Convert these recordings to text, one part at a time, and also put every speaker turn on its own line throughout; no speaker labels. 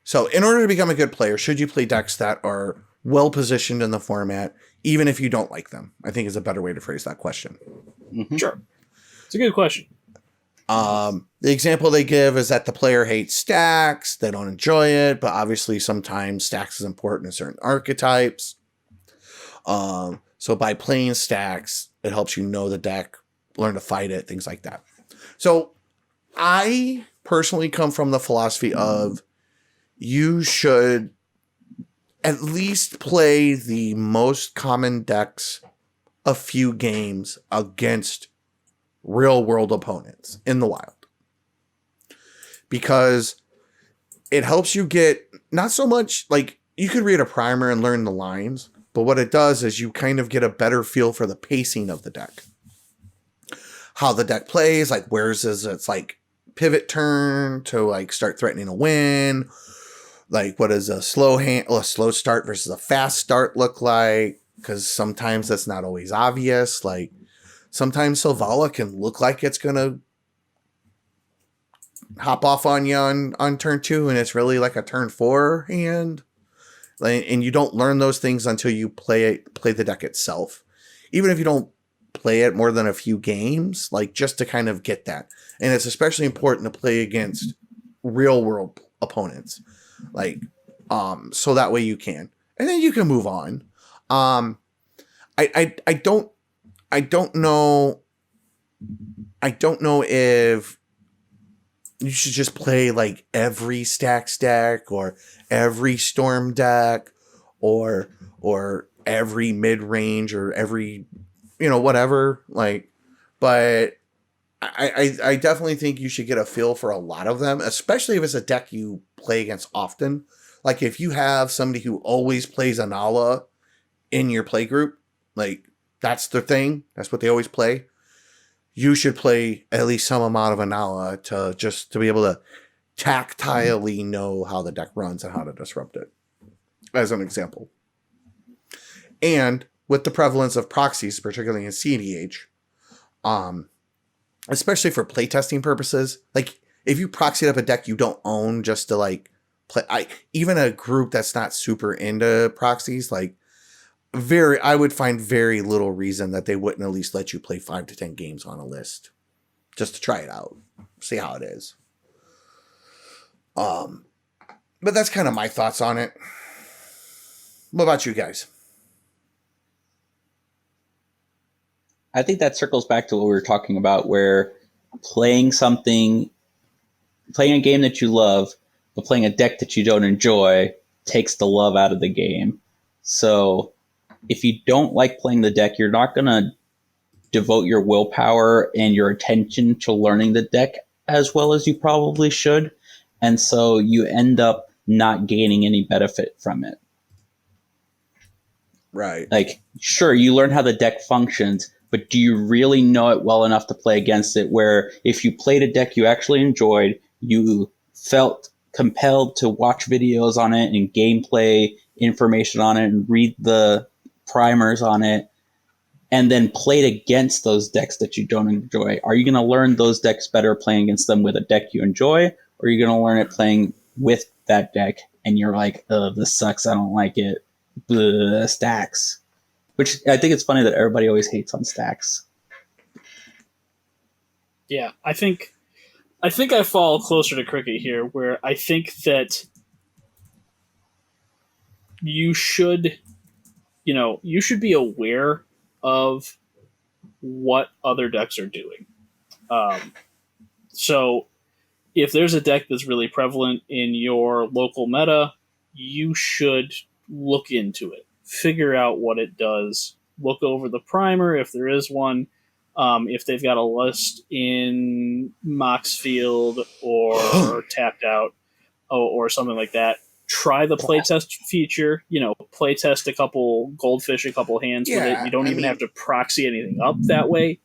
So in order to become a good player, should you play decks that are well positioned in the format, even if you don't like them? I think is a better way to phrase that question.
Mm-hmm.
Sure. It's a good question.
The example they give is that the player hates stacks. They don't enjoy it, but obviously sometimes stacks is important in certain archetypes. So by playing stacks, it helps you know the deck, learn to fight it, things like that. So I personally come from the philosophy of you should at least play the most common decks a few games against real world opponents in the wild. Because it helps you get not so much like you could read a primer and learn the lines, but what it does is you kind of get a better feel for the pacing of the deck. How the deck plays, like where's its like pivot turn to like start threatening a win. Like what does a slow start versus a fast start look like? Because sometimes that's not always obvious. Like sometimes Selvala can look like it's gonna hop off on you on turn 2, and it's really like a turn 4 hand. Like, and you don't learn those things until you play the deck itself. Even if you don't play it more than a few games, like just to kind of get that. And it's especially important to play against real world opponents. Like, so that way you can. And then you can move on. I don't know if you should just play like every stacks deck or every storm deck or every mid range or every, whatever. Like, but I definitely think you should get a feel for a lot of them, especially if it's a deck you play against often. Like if you have somebody who always plays Anala in your play group, like that's their thing. That's what they always play. You should play at least some amount of Anala to be able to tactilely know how the deck runs and how to disrupt it, as an example. And with the prevalence of proxies, particularly in CDH, especially for playtesting purposes, like if you proxied up a deck you don't own just to like play, even a group that's not super into proxies, like I would find very little reason that they wouldn't at least let you play 5 to 10 games on a list just to try it out, see how it is. But that's kind of my thoughts on it. What about you guys?
I think that circles back to what we were talking about, where playing a game that you love, but playing a deck that you don't enjoy takes the love out of the game. So if you don't like playing the deck, you're not going to devote your willpower and your attention to learning the deck as well as you probably should. And so you end up not gaining any benefit from it.
Right.
Like, sure, you learn how the deck functions, but do you really know it well enough to play against it, where if you played a deck you actually enjoyed, you felt compelled to watch videos on it and gameplay information on it and read the primers on it, and then played against those decks that you don't enjoy? Are you going to learn those decks better playing against them with a deck you enjoy, or are you going to learn it playing with that deck and you're like, oh, this sucks, I don't like it, blah, stacks? Which I think it's funny that everybody always hates on stacks.
Yeah, I think I fall closer to Cricket here, where I think that you should be aware of what other decks are doing. So if there's a deck that's really prevalent in your local meta, you should look into it, figure out what it does, look over the primer if there is one. If they've got a list in Moxfield or Tapped Out or something like that, try the playtest feature. Playtest a couple Goldfish, a couple hands with it. You don't even have to proxy anything up that way.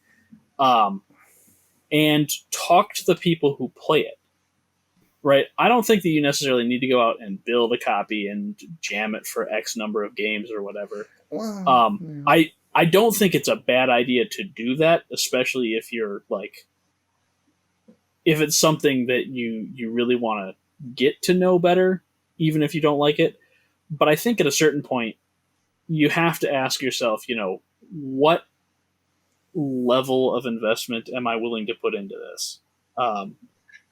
And talk to the people who play it. Right? I don't think that you necessarily need to go out and build a copy and jam it for X number of games or whatever.
Wow.
I don't think it's a bad idea to do that, especially if you're like, if it's something that you really want to get to know better. even if you don't like it. But I think at a certain point, you have to ask yourself, what level of investment am I willing to put into this?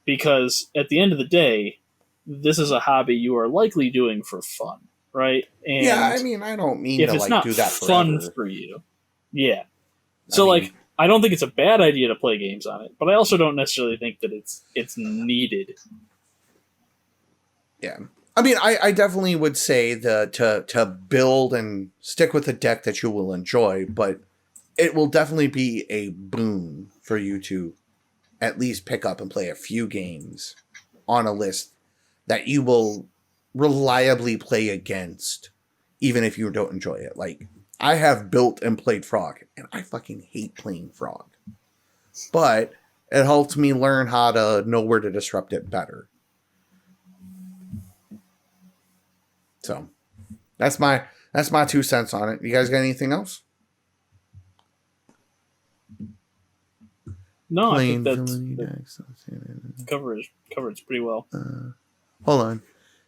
Because at the end of the day, this is a hobby you are likely doing for fun, right? And
yeah, I mean, I don't mean
if
to
it's
like
not
do that
fun
forever.
for you, yeah. So
I mean-
like, I don't think it's a bad idea to play games on it, but I also don't necessarily think that it's needed.
Yeah. I mean, I definitely would say to build and stick with a deck that you will enjoy, but it will definitely be a boon for you to at least pick up and play a few games on a list that you will reliably play against, even if you don't enjoy it. Like, I have built and played Frog, and I fucking hate playing Frog. But it helped me learn how to know where to disrupt it better. So that's my 2 cents on it. You guys got anything else?
No, I think
Plain
that
villainy decks.
covers pretty well.
Hold on.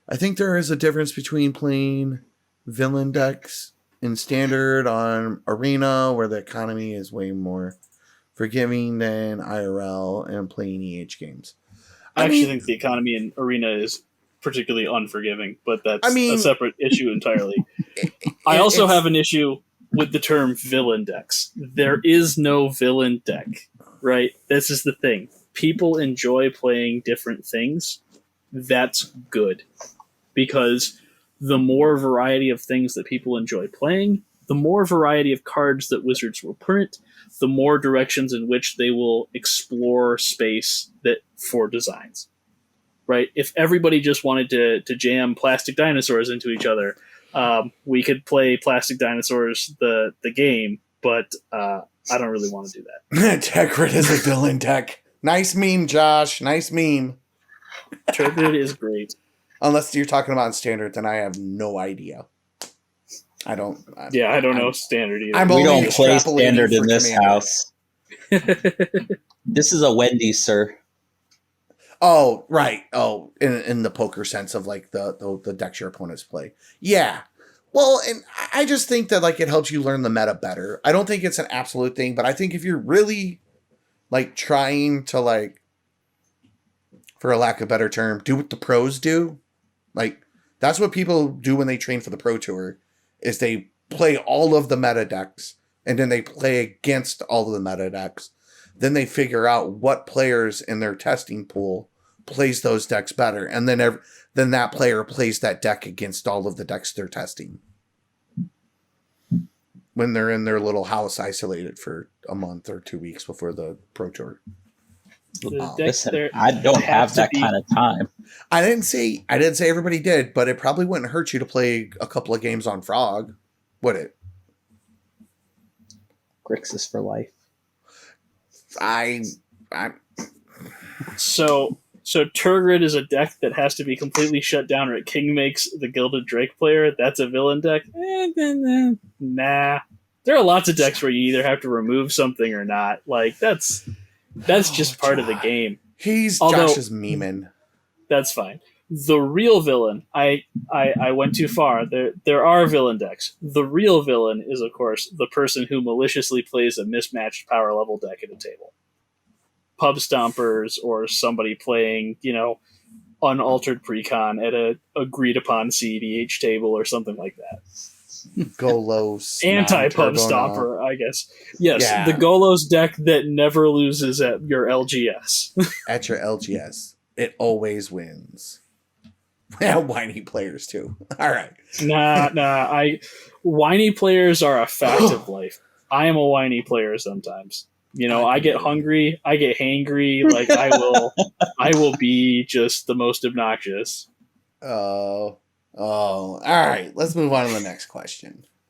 I think there is a difference between playing villain decks in standard on Arena, where the economy is way more forgiving than IRL, and playing EH games.
I actually think the economy in Arena is particularly unforgiving, but that's
I mean-
a separate issue entirely. I also have an issue with the term villain decks. There is no villain deck, right? This is the thing. People enjoy playing different things. That's good. Because the more variety of things that people enjoy playing, the more variety of cards that Wizards will print, the more directions in which they will explore space that for designs. Right? If everybody just wanted to jam plastic dinosaurs into each other, we could play Plastic Dinosaurs the game, but I don't really want to do that.
Tegrid is a villain deck. Nice meme, Josh. Nice meme.
Turgid is great.
Unless you're talking about standard, then I have no idea. I don't
know standard either.
I'm
We
only
don't play
extrapolating
standard
for
in this
Commander.
house. This is a Wendy's, sir.
Oh, right. Oh, in the poker sense of like the decks your opponents play. Yeah. Well, and I just think that like it helps you learn the meta better. I don't think it's an absolute thing, but I think if you're really like trying to like, for a lack of a better term, do what the pros do, like that's what people do when they train for the Pro Tour, is they play all of the meta decks and then they play against all of the meta decks. Then they figure out what players in their testing pool plays those decks better, and then that player plays that deck against all of the decks they're testing when they're in their little house isolated for a month or 2 weeks before the Pro Tour.
Listen, I don't have that kind of time.
I didn't say everybody did, but it probably wouldn't hurt you to play a couple of games on Frog, would it?
Grixis for life.
So Turgid is a deck that has to be completely shut down, or King makes the Gilded Drake player. That's a villain deck. Nah. There are lots of decks where you either have to remove something or not. Like that's just part of the game.
Josh is memeing.
That's fine. The real villain, I went too far. There are villain decks. The real villain is, of course, the person who maliciously plays a mismatched power level deck at a table. Pub stompers, or somebody playing, unaltered precon at a agreed upon CEDH table or something like that.
Golos.
Anti-pub stomper, I guess. Yes,
Yeah.
the Golos deck that never loses at your LGS.
At your LGS. It wins. Yeah, whiny players too. All right.
Nah. Whiny players are a fact of life. I am a whiny player sometimes. I get hungry, I get hangry, like I will be just the most obnoxious.
All right. Let's move on to the next question.